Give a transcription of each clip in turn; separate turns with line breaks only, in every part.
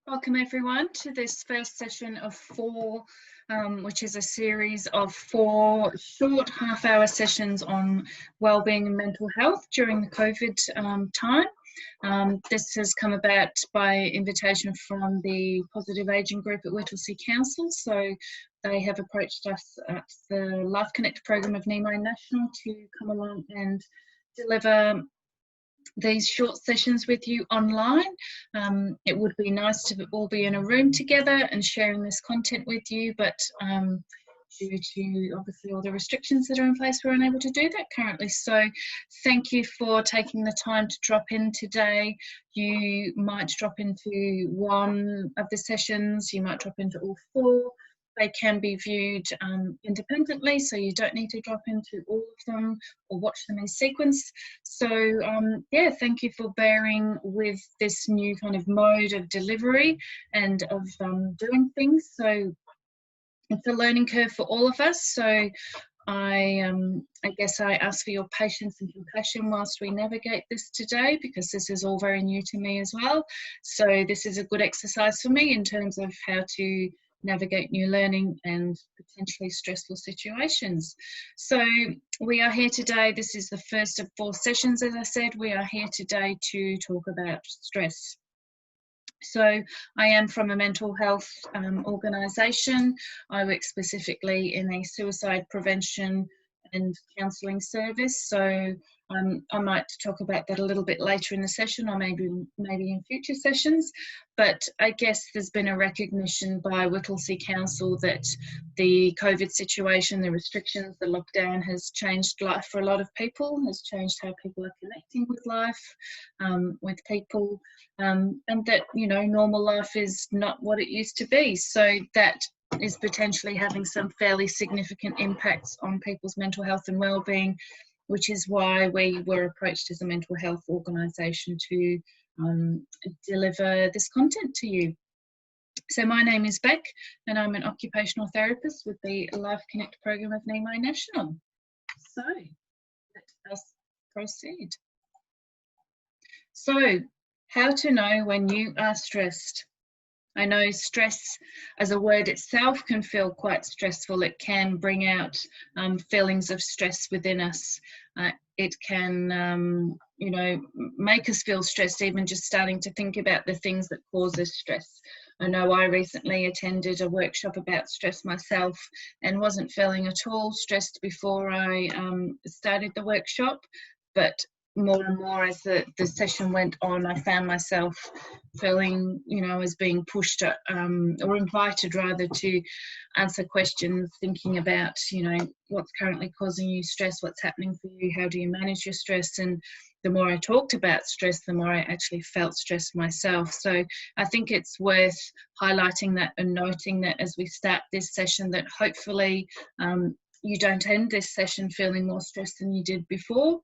Welcome everyone to this first session of four, which is a series of four short half-hour sessions on wellbeing and mental health during the COVID time. This has come about by invitation from the Positive Ageing Group at Whittlesea Council. So they have approached us at the Life Connect program of Nemo National to come along and deliver these short sessions with you online. It would be nice to all be in a room together and sharing this content with you, but due to obviously all the restrictions that are in place, we're unable to do that currently. So thank you for taking the time to drop in today. You might drop into one of the sessions, you might drop into all four. They can be viewed independently, so you don't need to drop into all of them or watch them in sequence. So yeah, thank you for bearing with this new kind of mode of delivery and of doing things. So it's a learning curve for all of us. So I guess I ask for your patience and compassion whilst we navigate this today, because this is all very new to me as well. So this is a good exercise for me in terms of how to navigate new learning and potentially stressful situations. So we are here today, this is the first of four sessions, as I said. We are here today to talk about stress. So I am from a mental health organisation. I work specifically in a suicide prevention and counselling service. So I might talk about that a little bit later in the session, or maybe in future sessions. But I guess there's been a recognition by Whittlesea Council that the COVID situation, the restrictions, the lockdown has changed life for a lot of people, has changed how people are connecting with life, with people, and that, you know, normal life is not what it used to be. So that is potentially having some fairly significant impacts on people's mental health and wellbeing, which is why we were approached as a mental health organisation to deliver this content to you. So my name is Beck and I'm an occupational therapist with the Life Connect program of Nemo National. So let us proceed. So how to know when you are stressed. I know stress as a word itself can feel quite stressful. It can bring out feelings of stress within us. It can, you know, make us feel stressed, even just starting to think about the things that cause us stress. I know I recently attended a workshop about stress myself and wasn't feeling at all stressed before I started the workshop, but more and more as the session went on, I found myself feeling, you know, as being pushed or invited rather to answer questions, thinking about, you know, what's currently causing you stress, what's happening for you, how do you manage your stress. And the more I talked about stress, the more I actually felt stressed myself. So I think it's worth highlighting that and noting that as we start this session, that hopefully you don't end this session feeling more stressed than you did before.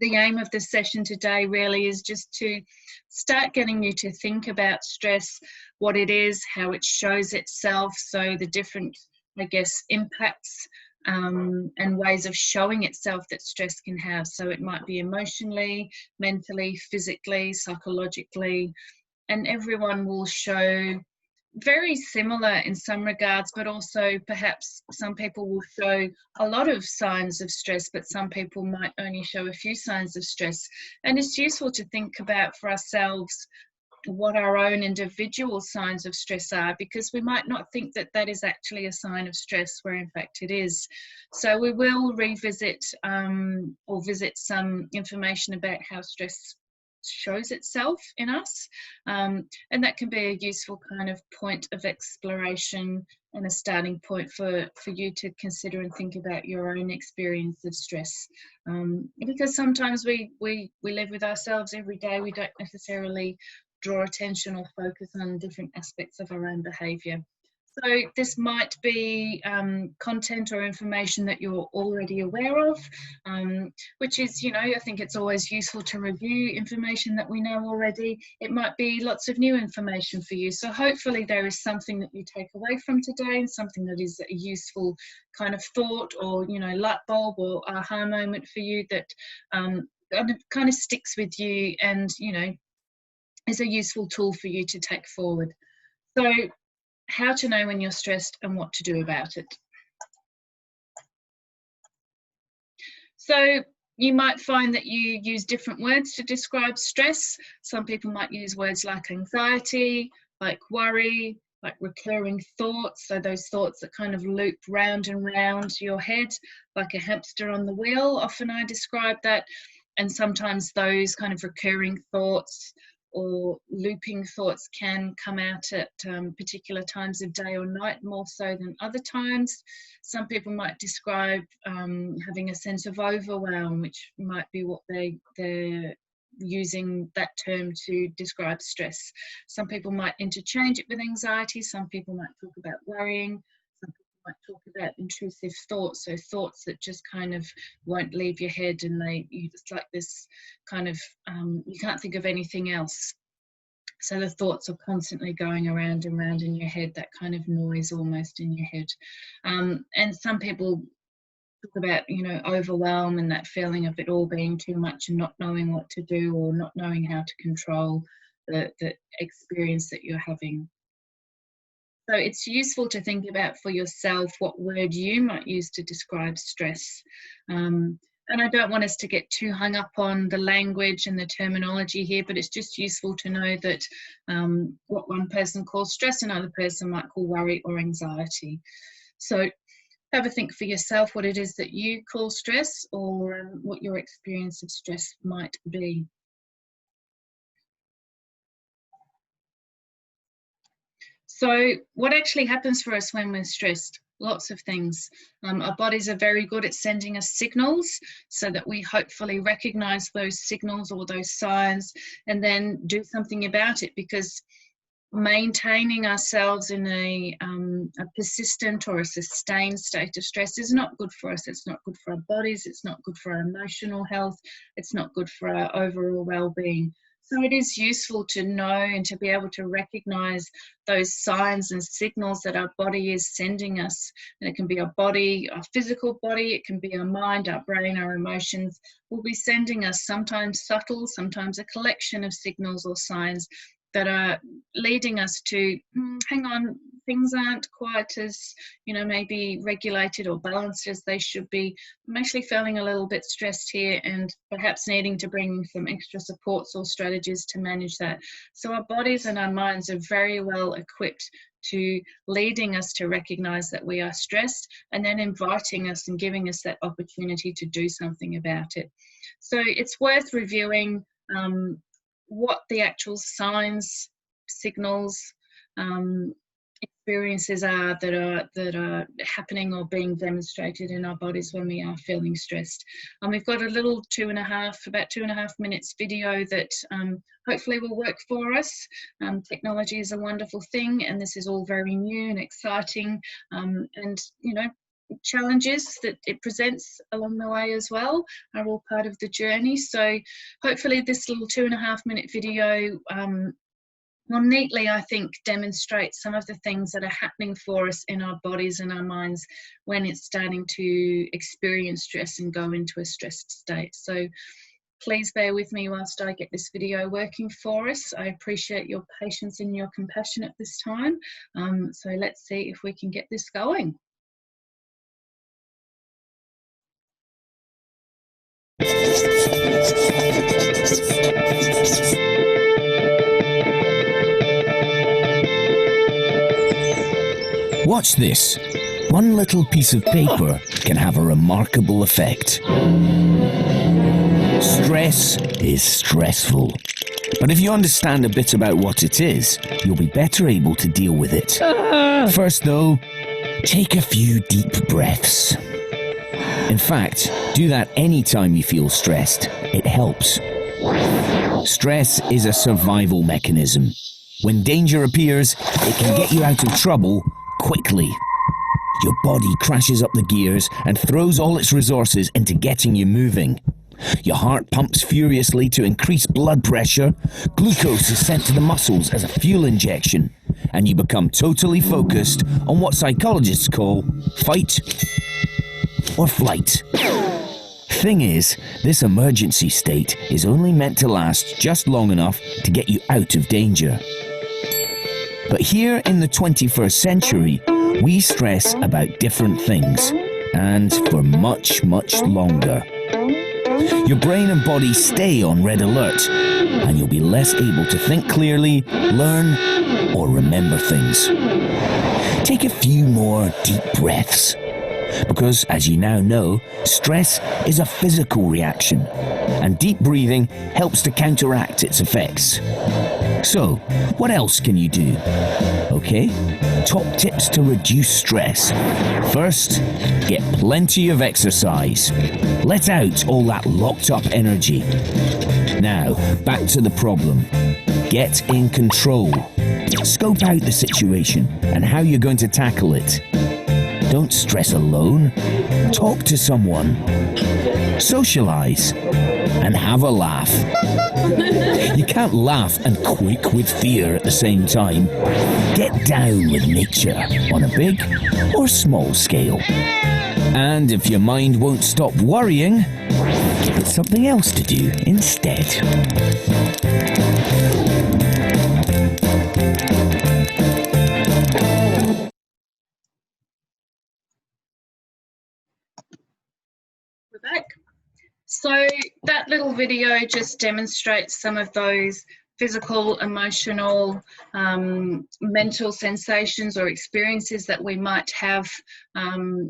The aim of this session today really is just to start getting you to think about stress, what it is, how it shows itself, so the different, I guess, impacts and ways of showing itself that stress can have. So it might be emotionally, mentally, physically, psychologically, and everyone will show very similar in some regards, but also perhaps some people will show a lot of signs of stress, but some people might only show a few signs of stress. And it's useful to think about for ourselves what our own individual signs of stress are, because we might not think that that is actually a sign of stress, where in fact it is. So we will revisit or visit some information about how stress shows itself in us, and that can be a useful kind of point of exploration and a starting point for you to consider and think about your own experience of stress, because sometimes we live with ourselves every day. We don't necessarily draw attention or focus on different aspects of our own behaviour. So this might be content or information that you're already aware of, which is, you know, I think it's always useful to review information that we know already. It might be lots of new information for you. So hopefully there is something that you take away from today, and something that is a useful kind of thought or, you know, light bulb or aha moment for you that kind of sticks with you and, you know, is a useful tool for you to take forward. So, how to know when you're stressed and what to do about it. So, you might find that you use different words to describe stress. Some people might use words like anxiety, like worry, like recurring thoughts. So those thoughts that kind of loop round and round your head, like a hamster on the wheel. Often I describe that. And sometimes those kind of recurring thoughts or looping thoughts can come out at particular times of day or night, more so than other times. Some people might describe having a sense of overwhelm, which might be what they're using that term to describe stress. Some people might interchange it with anxiety. Some people might talk about worrying. Some people might talk about intrusive thoughts, so thoughts that just kind of won't leave your head, and it's like this kind of you can't think of anything else. So the thoughts are constantly going around and around in your head, that kind of noise almost in your head. And some people talk about, overwhelm and that feeling of it all being too much and not knowing what to do or not knowing how to control the experience that you're having. So it's useful to think about for yourself what word you might use to describe stress. And I don't want us to get too hung up on the language and the terminology here, but it's just useful to know that what one person calls stress, another person might call worry or anxiety. So have a think for yourself what it is that you call stress, or what your experience of stress might be. So what actually happens for us when we're stressed? Lots of things. Our bodies are very good at sending us signals so that we hopefully recognize those signals or those signs and then do something about it, because maintaining ourselves in a persistent or a sustained state of stress is not good for us. It's not good for our bodies. It's not good for our emotional health. It's not good for our overall well-being. So it is useful to know and to be able to recognize those signs and signals that our body is sending us. And it can be our body, our physical body, it can be our mind, our brain, our emotions will be sending us, sometimes subtle, sometimes a collection of signals or signs that are leading us to, hang on, things aren't quite as, maybe regulated or balanced as they should be. I'm actually feeling a little bit stressed here, and perhaps needing to bring some extra supports or strategies to manage that. So our bodies and our minds are very well equipped to leading us to recognize that we are stressed, and then inviting us and giving us that opportunity to do something about it. So it's worth reviewing what the actual signs, signals, experiences are that are happening or being demonstrated in our bodies when we are feeling stressed. We've got a little about 2.5 minutes video that hopefully will work for us. Technology is a wonderful thing, and this is all very new and exciting, and challenges that it presents along the way as well are all part of the journey. So hopefully this little 2.5 minute video will neatly, I think, demonstrate some of the things that are happening for us in our bodies and our minds when it's starting to experience stress and go into a stressed state. So please bear with me whilst I get this video working for us. I appreciate your patience and your compassion at this time. So let's see if we can get this going.
Watch this. One little piece of paper can have a remarkable effect. Stress is stressful. But if you understand a bit about what it is, you'll be better able to deal with it. First though, take a few deep breaths. In fact, do that anytime you feel stressed. It helps. Stress is a survival mechanism. When danger appears, it can get you out of trouble quickly. Your body crashes up the gears and throws all its resources into getting you moving. Your heart pumps furiously to increase blood pressure, glucose is sent to the muscles as a fuel injection, and you become totally focused on what psychologists call fight or flight. thing is, this emergency state is only meant to last just long enough to get you out of danger. But here in the 21st century, we stress about different things, and for much, much longer. Your brain and body stay on red alert, and you'll be less able to think clearly, learn, or remember things. Take a few more deep breaths, because as you now know, stress is a physical reaction, and deep breathing helps to counteract its effects. So, what else can you do? Okay, top tips to reduce stress. First, get plenty of exercise. Let out all that locked up energy. Now, back to the problem. Get in control. Scope out the situation and how you're going to tackle it. Don't stress alone. Talk to someone. Socialize. And have a laugh. You can't laugh and quake with fear at the same time. Get down with nature on a big or small scale. And if your mind won't stop worrying, give it something else to do instead.
We're back. So that little video just demonstrates some of those physical, emotional, mental sensations or experiences that we might have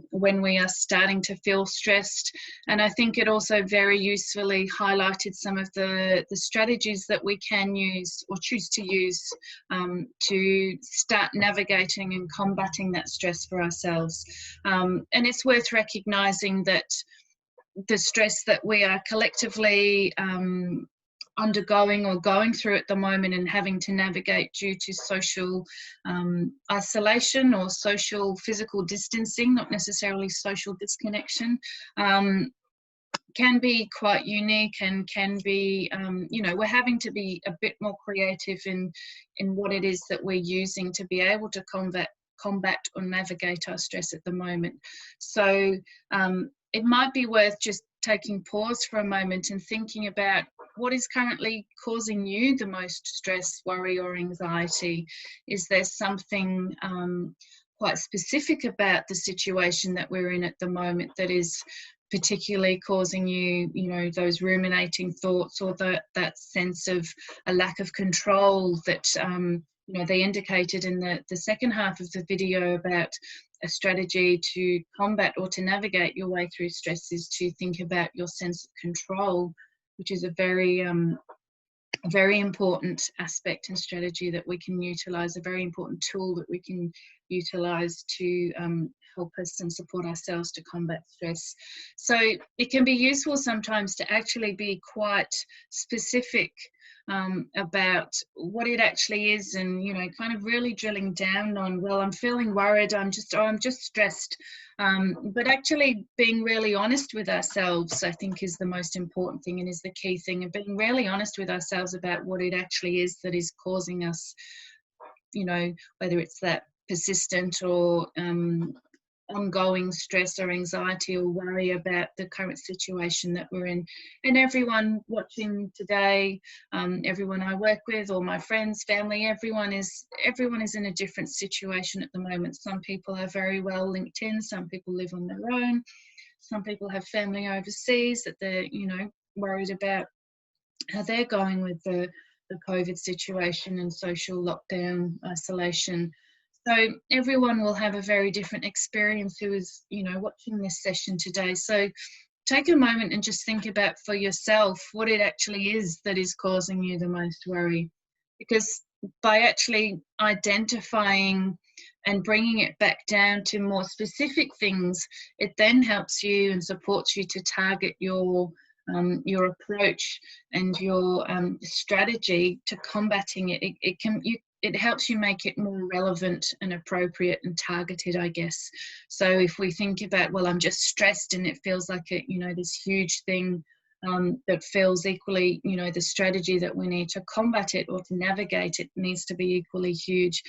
when we are starting to feel stressed. And I think it also very usefully highlighted some of the strategies that we can use or choose to use to start navigating and combating that stress for ourselves. And it's worth recognising that the stress that we are collectively undergoing or going through at the moment and having to navigate due to social isolation or social physical distancing, not necessarily social disconnection, can be quite unique and can be, we're having to be a bit more creative in what it is that we're using to be able to combat or navigate our stress at the moment. So it might be worth just taking pause for a moment and thinking about what is currently causing you the most stress, worry, or anxiety. Is there something quite specific about the situation that we're in at the moment that is particularly causing you, those ruminating thoughts or that sense of a lack of control that, they indicated in the second half of the video about a strategy to combat or to navigate your way through stress is to think about your sense of control, which is a very important aspect and strategy that we can utilize, a very important tool that we can utilize to help us and support ourselves to combat stress. So it can be useful sometimes to actually be quite specific about what it actually is, and kind of really drilling down on, well, I'm feeling worried, I'm just stressed, but actually being really honest with ourselves, I think, is the most important thing and is the key thing, and being really honest with ourselves about what it actually is that is causing us, whether it's that persistent or ongoing stress or anxiety or worry about the current situation that we're in. And everyone watching today, everyone I work with, or my friends, family, everyone is in a different situation at the moment. Some people are very well linked in, some people live on their own, some people have family overseas that they're worried about how they're going with the COVID situation and social lockdown, isolation. So everyone will have a very different experience who is, watching this session today. So take a moment and just think about for yourself what it actually is that is causing you the most worry. Because by actually identifying and bringing it back down to more specific things, it then helps you and supports you to target your approach and your strategy to combating it. It helps you make it more relevant and appropriate and targeted, I guess. So if we think about, well, I'm just stressed and it feels like this huge thing that feels equally, the strategy that we need to combat it or to navigate it needs to be equally huge.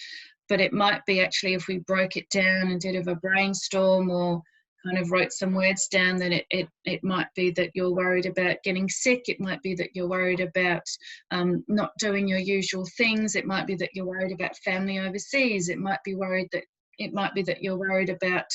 But it might be actually, if we broke it down and did a brainstorm or kind of wrote some words down, that it might be that you're worried about getting sick. It might be that you're worried about not doing your usual things. It might be that you're worried about family overseas. It might be that you're worried about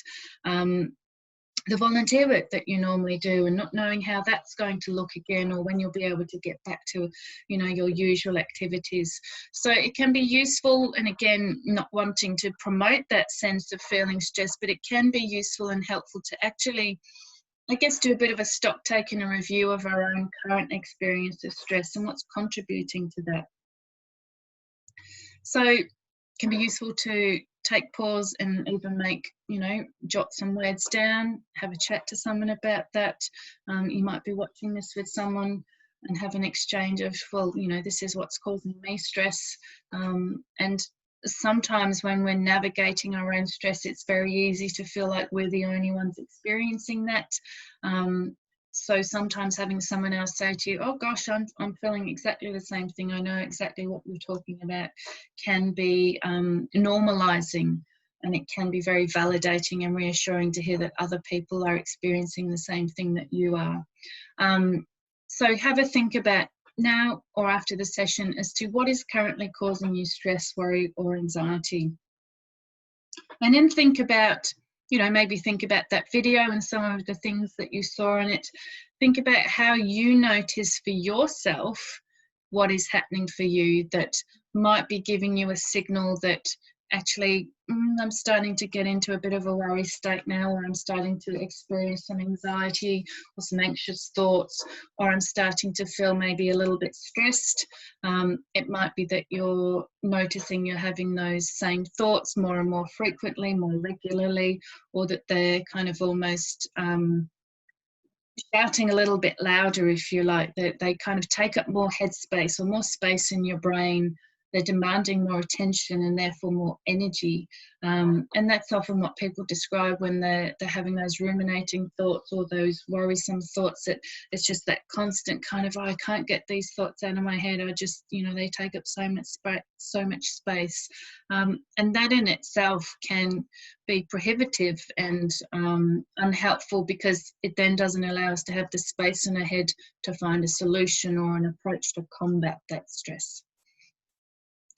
the volunteer work that you normally do, and not knowing how that's going to look again, or when you'll be able to get back to, you know, your usual activities. So it can be useful, and again, not wanting to promote that sense of feeling stressed, but it can be useful and helpful to actually, I guess, do a bit of a stock take and a review of our own current experience of stress and what's contributing to that. So it can be useful to take pause and even make, you know, jot some words down, have a chat to someone about that. You might be watching this with someone and have an exchange of, well, you know, this is what's causing me stress. And sometimes when we're navigating our own stress, it's very easy to feel like we're the only ones experiencing that. So sometimes having someone else say to you, oh gosh, I'm feeling exactly the same thing, I know exactly what you're talking about, can be normalizing, and it can be very validating and reassuring to hear that other people are experiencing the same thing that you are. So have a think about now or after the session as to what is currently causing you stress, worry or anxiety. And then think about, you know, maybe think about that video and some of the things that you saw in it. Think about how you notice for yourself what is happening for you that might be giving you a signal that actually I'm starting to get into a bit of a worry state now, or I'm starting to experience some anxiety or some anxious thoughts, or I'm starting to feel maybe a little bit stressed. It might be that you're noticing you're having those same thoughts more and more frequently, more regularly, or that they're kind of almost shouting a little bit louder, if you like, that they kind of take up more headspace or more space in your brain. They're demanding more attention and therefore more energy. And that's often what people describe when they're having those ruminating thoughts or those worrisome thoughts, that it's just that constant kind of, oh, I can't get these thoughts out of my head. I just, you know, they take up so much space. And that in itself can be prohibitive and unhelpful, because it then doesn't allow us to have the space in our head to find a solution or an approach to combat that stress.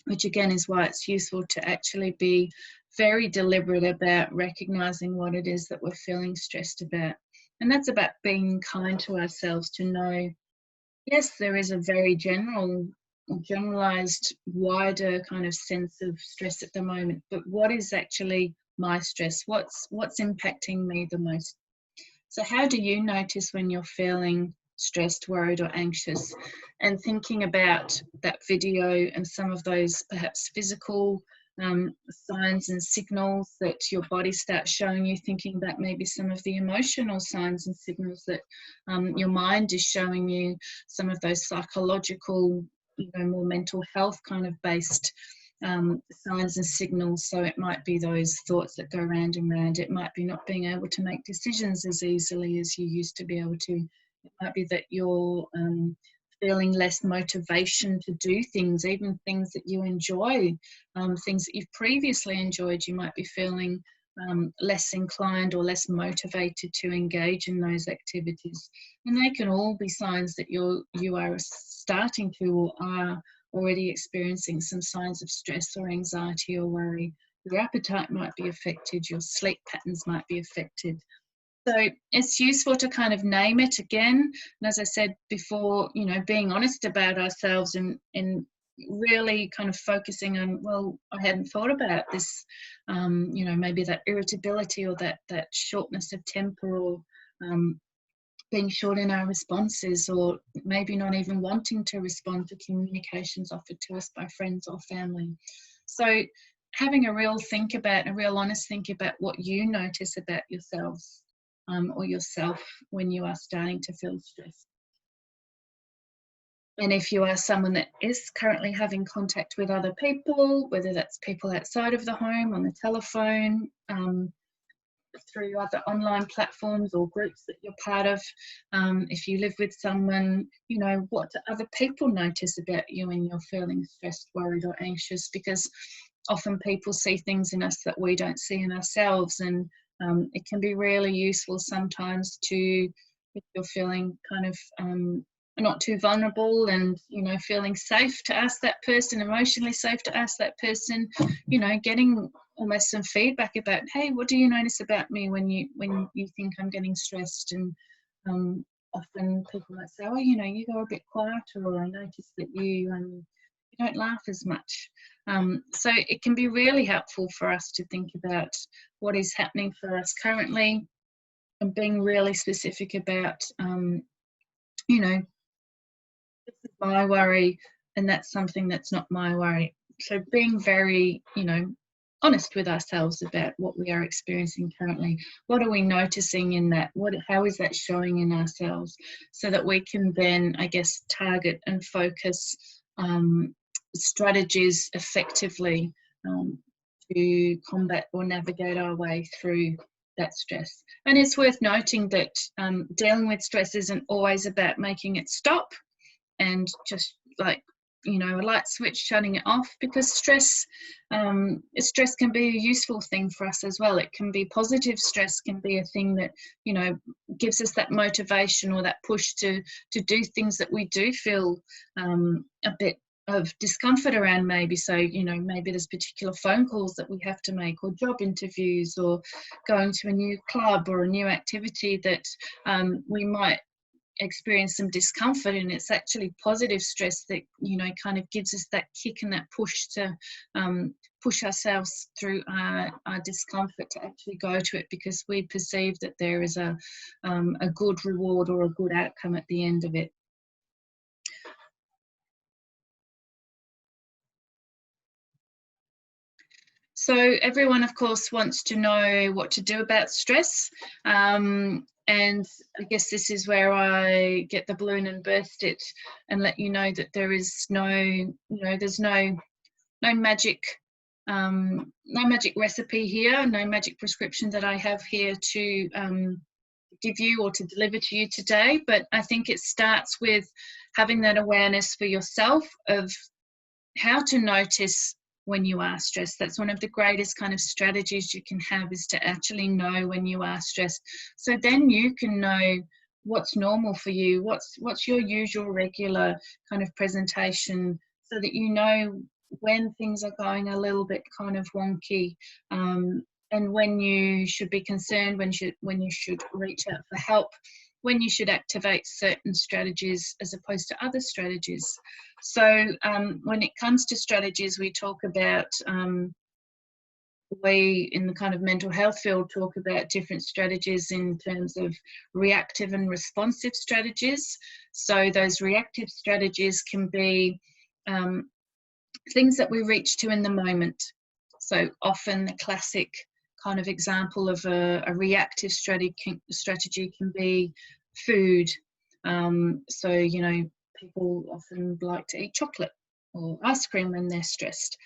Which again is why it's useful to actually be very deliberate about recognizing what it is that we're feeling stressed about. And that's about being kind to ourselves, to know, yes, there is a very generalized, wider kind of sense of stress at the moment, but what is actually my stress? What's impacting me the most? So how do you notice when you're feeling stressed, worried or anxious? And thinking about that video and some of those perhaps physical signs and signals that your body starts showing you, thinking about maybe some of the emotional signs and signals that your mind is showing you, some of those psychological, you know, more mental health kind of based signs and signals. So it might be those thoughts that go round and round. It might be not being able to make decisions as easily as you used to be able to. It might be that you're feeling less motivation to do things, even things that you enjoy, things that you've previously enjoyed. You might be feeling less inclined or less motivated to engage in those activities. And they can all be signs that you are starting to or are already experiencing some signs of stress or anxiety or worry. Your appetite might be affected, your sleep patterns might be affected. So it's useful to kind of name it again. And as I said before, you know, being honest about ourselves and really kind of focusing on, well, I hadn't thought about this, you know, maybe that irritability or that shortness of temper, or being short in our responses, or maybe not even wanting to respond to communications offered to us by friends or family. So having a real honest think about what you notice about yourselves or yourself when you are starting to feel stressed. And if you are someone that is currently having contact with other people, whether that's people outside of the home, on the telephone, through other online platforms or groups that you're part of, if you live with someone, you know, what do other people notice about you when you're feeling stressed, worried or anxious? Because often people see things in us that we don't see in ourselves, and It can be really useful sometimes to, if you're feeling kind of not too vulnerable and, you know, feeling safe to ask that person, emotionally safe to ask that person, you know, getting almost some feedback about, hey, what do you notice about me when you think I'm getting stressed? And often people might say, oh, you know, you go a bit quieter, or I notice that you don't laugh as much. So it can be really helpful for us to think about what is happening for us currently, and being really specific about, you know, this is my worry, and that's something that's not my worry. So being very, you know, honest with ourselves about what we are experiencing currently. What are we noticing in that? How is that showing in ourselves? So that we can then, I guess, target and focus strategies effectively to combat or navigate our way through that stress. And it's worth noting that dealing with stress isn't always about making it stop and just like, you know, a light switch shutting it off, because stress can be a useful thing for us as well. It can be positive. Stress can be a thing that, you know, gives us that motivation or that push to do things that we do feel a bit of discomfort around, maybe. So, you know, maybe there's particular phone calls that we have to make, or job interviews, or going to a new club or a new activity that we might experience some discomfort, and it's actually positive stress that, you know, kind of gives us that kick and that push to push ourselves through our discomfort to actually go to it, because we perceive that there is a good reward or a good outcome at the end of it. So everyone, of course, wants to know what to do about stress. And I guess this is where I get the balloon and burst it and let you know that there is there's no magic, no magic recipe here, no magic prescription that I have here to give you or to deliver to you today. But I think it starts with having that awareness for yourself of how to notice when you are stressed. That's one of the greatest kind of strategies you can have, is to actually know when you are stressed. So then you can know what's normal for you, what's your usual regular kind of presentation, so that you know when things are going a little bit kind of wonky, and when you should be concerned, when you should reach out for help, when you should activate certain strategies as opposed to other strategies. So when it comes to strategies, we talk about, we in the kind of mental health field talk about different strategies in terms of reactive and responsive strategies. So those reactive strategies can be things that we reach to in the moment. So often the classic kind of example of a reactive strategy can be food. So, you know, people often like to eat chocolate or ice cream when they're stressed,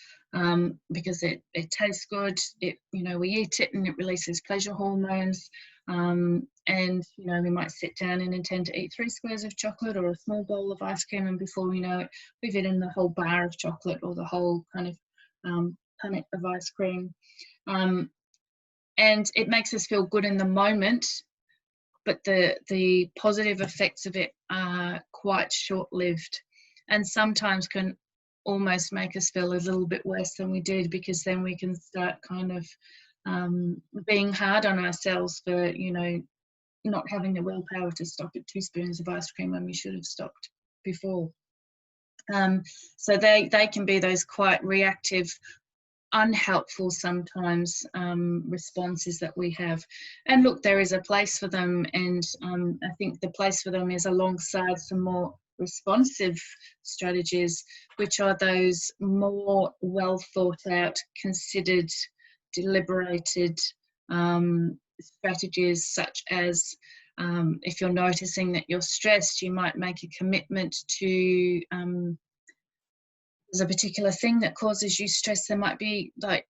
because it tastes good. You know, we eat it and it releases pleasure hormones. And, you know, we might sit down and intend to eat 3 squares of chocolate or a small bowl of ice cream, and before we know it, we've eaten the whole bar of chocolate or the whole kind of punnet of ice cream. And it makes us feel good in the moment, but the positive effects of it are quite short-lived, and sometimes can almost make us feel a little bit worse than we did, because then we can start kind of being hard on ourselves for, you know, not having the willpower to stop at 2 spoons of ice cream when we should have stopped before. So they can be those quite reactive, unhelpful sometimes responses that we have. And look, there is a place for them, and I think the place for them is alongside some more responsive strategies, which are those more well thought out, considered, deliberated strategies, such as if you're noticing that you're stressed, you might make a commitment to there's a particular thing that causes you stress. There might be, like,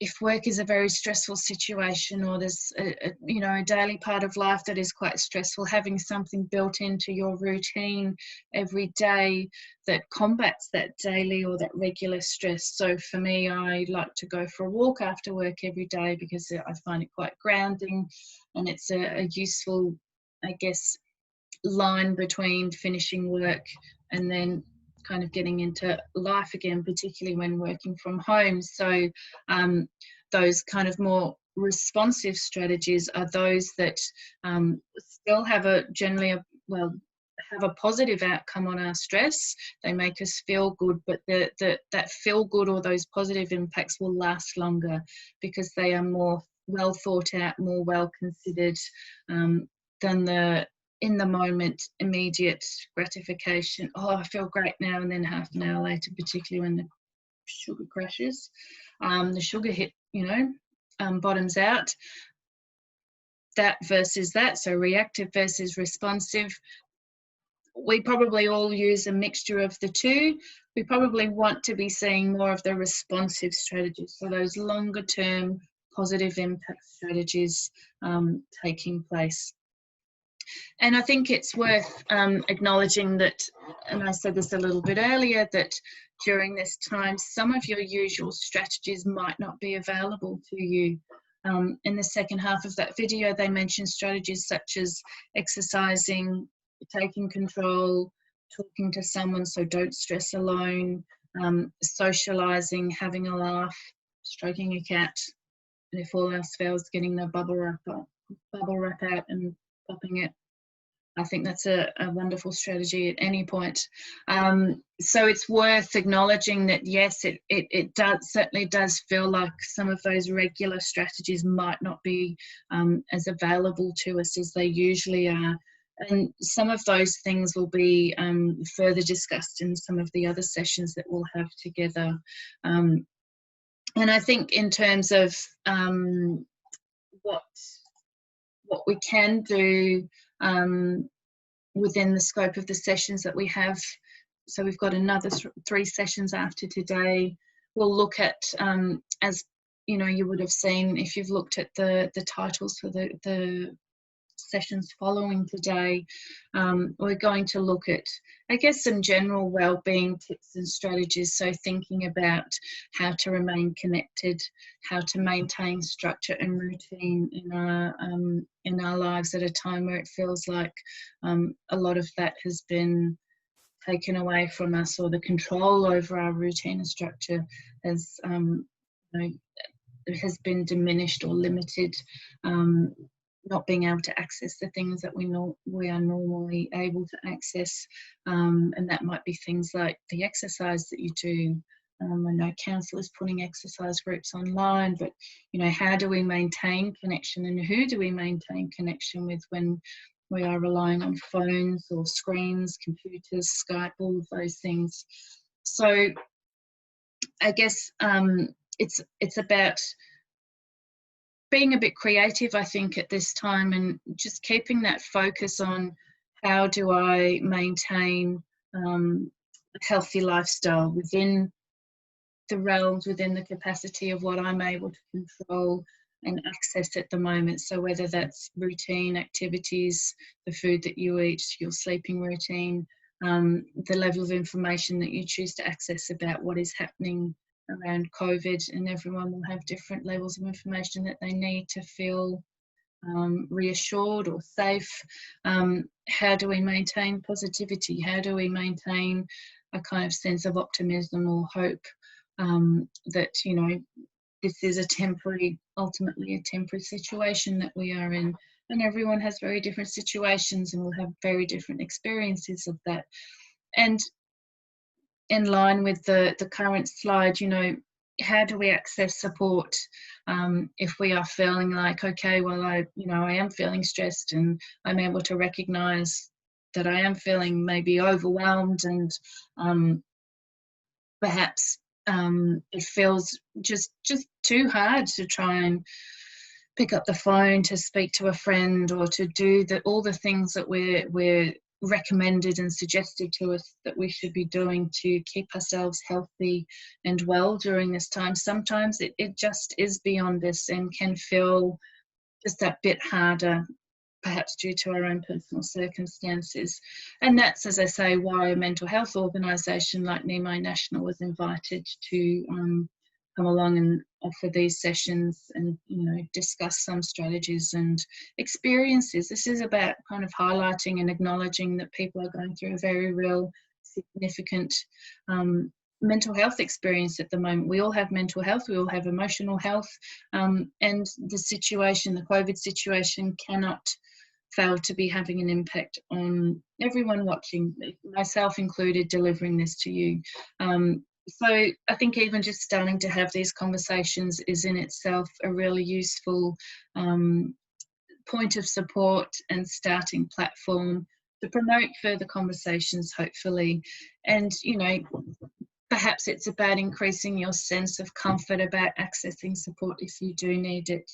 if work is a very stressful situation, or there's a daily part of life that is quite stressful, having something built into your routine every day that combats that daily or that regular stress. So for me, I like to go for a walk after work every day because I find it quite grounding, and it's a useful, I guess, line between finishing work and then kind of getting into life again, particularly when working from home. So those kind of more responsive strategies are those that still have have a positive outcome on our stress. They make us feel good, but that feel good or those positive impacts will last longer because they are more well thought out, more well considered than the in the moment immediate gratification. Oh, I feel great now, and then half an hour later, particularly when the sugar crashes, the sugar hit, bottoms out. That versus that, so reactive versus responsive. We probably all use a mixture of the two. We probably want to be seeing more of the responsive strategies, so those longer term positive impact strategies taking place. And I think it's worth acknowledging that, and I said this a little bit earlier, that during this time, some of your usual strategies might not be available to you. In the second half of that video, they mentioned strategies such as exercising, taking control, talking to someone, so don't stress alone, socialising, having a laugh, stroking a cat, and if all else fails, getting the bubble wrap out and popping it. I think that's a wonderful strategy at any point. So it's worth acknowledging that, yes, it certainly does feel like some of those regular strategies might not be as available to us as they usually are. And some of those things will be further discussed in some of the other sessions that we'll have together. And I think in terms of what we can do within the scope of the sessions that we have. So we've got another 3 sessions after today. We'll look at, as you would have seen if you've looked at the titles for the sessions following today, we're going to look at, I guess, some general wellbeing tips and strategies. So thinking about how to remain connected, how to maintain structure and routine in our lives at a time where it feels like a lot of that has been taken away from us, or the control over our routine and structure has been diminished or limited. Not being able to access the things that we are normally able to access, and that might be things like the exercise that you do. I know counsellors putting exercise groups online, but how do we maintain connection, and who do we maintain connection with when we are relying on phones or screens, computers, Skype, all of those things? So I guess it's about being a bit creative, I think, at this time, and just keeping that focus on how do I maintain a healthy lifestyle within the realms, within the capacity of what I'm able to control and access at the moment. So whether that's routine activities, the food that you eat, your sleeping routine, the level of information that you choose to access about what is happening around COVID, and everyone will have different levels of information that they need to feel reassured or safe. How do we maintain positivity? How do we maintain a kind of sense of optimism or hope that this is ultimately a temporary situation that we are in, and everyone has very different situations and will have very different experiences of that. And in line with the current slide, how do we access support if we are feeling like, okay, well, I am feeling stressed, and I'm able to recognise that I am feeling maybe overwhelmed, and perhaps it feels just too hard to try and pick up the phone to speak to a friend, or to do all the things that we're recommended and suggested to us that we should be doing to keep ourselves healthy and well during this time. Sometimes it just is beyond us and can feel just that bit harder, perhaps due to our own personal circumstances. And that's, as I say, why a mental health organisation like Nimi National was invited to come along and offer these sessions and, you know, discuss some strategies and experiences. This is about kind of highlighting and acknowledging that people are going through a very real, significant mental health experience at the moment. We all have mental health, we all have emotional health, and the situation, the COVID situation, cannot fail to be having an impact on everyone watching, myself included, delivering this to you. So I think even just starting to have these conversations is in itself a really useful point of support and starting platform to promote further conversations, hopefully. And, you know, perhaps it's about increasing your sense of comfort about accessing support if you do need it.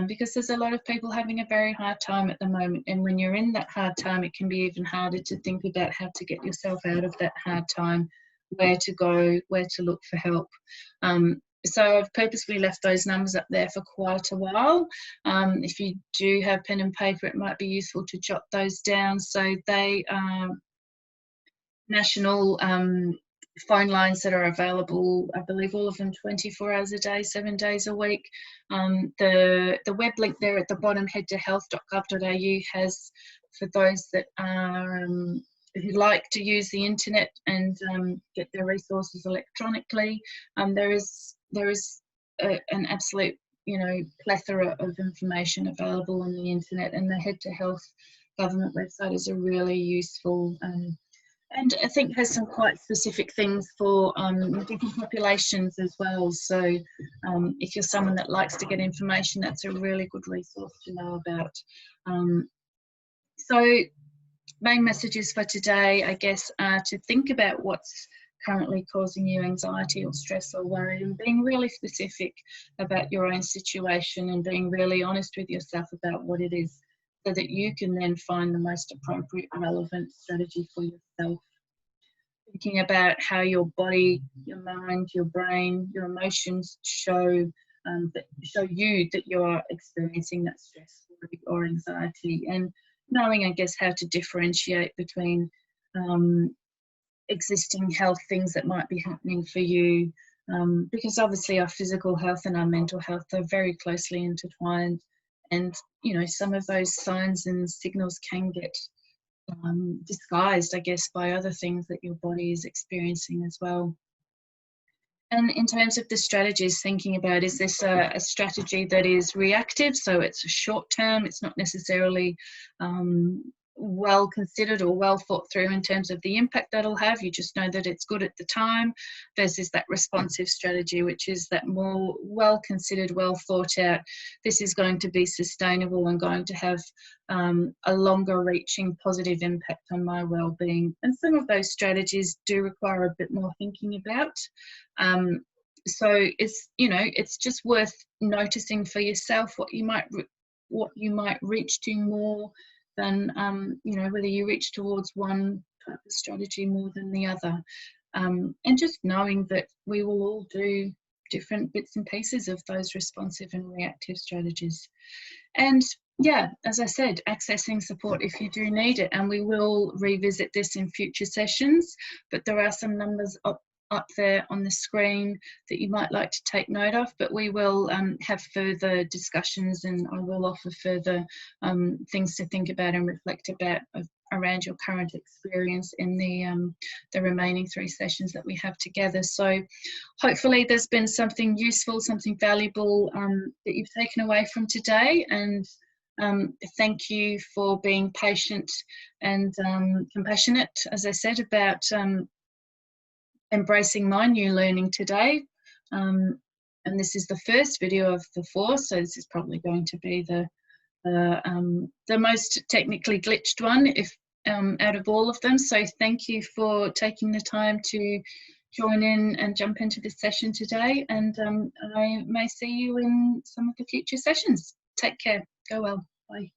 Because there's a lot of people having a very hard time at the moment, and when you're in that hard time, it can be even harder to think about how to get yourself out of that hard time, where to go, where to look for help. So I've purposely left those numbers up there for quite a while. If you do have pen and paper, it might be useful to jot those down. So they are national phone lines that are available, I believe all of them 24 hours a day, 7 days a week. The web link there at the bottom, headtohealth.gov.au, has, for those that are who like to use the internet and get their resources electronically, there is an absolute, you know, plethora of information available on the internet, and the Head to Health government website is a really useful and I think has some quite specific things for different populations as well. So if you're someone that likes to get information, that's a really good resource to know about. So main messages for today, I guess, are to think about what's currently causing you anxiety or stress or worry, and being really specific about your own situation and being really honest with yourself about what it is, so that you can then find the most appropriate, relevant strategy for yourself. Thinking about how your body, your mind, your brain, your emotions show you that you're experiencing that stress or anxiety, and knowing, I guess, how to differentiate between existing health things that might be happening for you, because obviously our physical health and our mental health are very closely intertwined, and, you know, some of those signs and signals can get disguised, I guess, by other things that your body is experiencing as well. And in terms of the strategies, thinking about, is this a strategy that is reactive, so it's short term, it's not necessarily well considered or well thought through in terms of the impact that'll have, you just know that it's good at the time, versus that responsive strategy, which is that more well considered, well thought out, this is going to be sustainable and going to have a longer reaching positive impact on my well-being. And some of those strategies do require a bit more thinking about. So it's, you know, it's just worth noticing for yourself what you might reach to more than, you know, whether you reach towards one type of strategy more than the other. And just knowing that we will all do different bits and pieces of those responsive and reactive strategies. And yeah, as I said, accessing support if you do need it, and we will revisit this in future sessions, but there are some numbers up there on the screen that you might like to take note of, but we will have further discussions, and I will offer further things to think about and reflect about around your current experience in the remaining 3 sessions that we have together. So hopefully there's been something useful, something valuable that you've taken away from today, and thank you for being patient and compassionate, as I said, about embracing my new learning today. And this is the first video of the 4, so this is probably going to be the most technically glitched one, if out of all of them. So thank you for taking the time to join in and jump into this session today, and I may see you in some of the future sessions. Take care. Go well. Bye.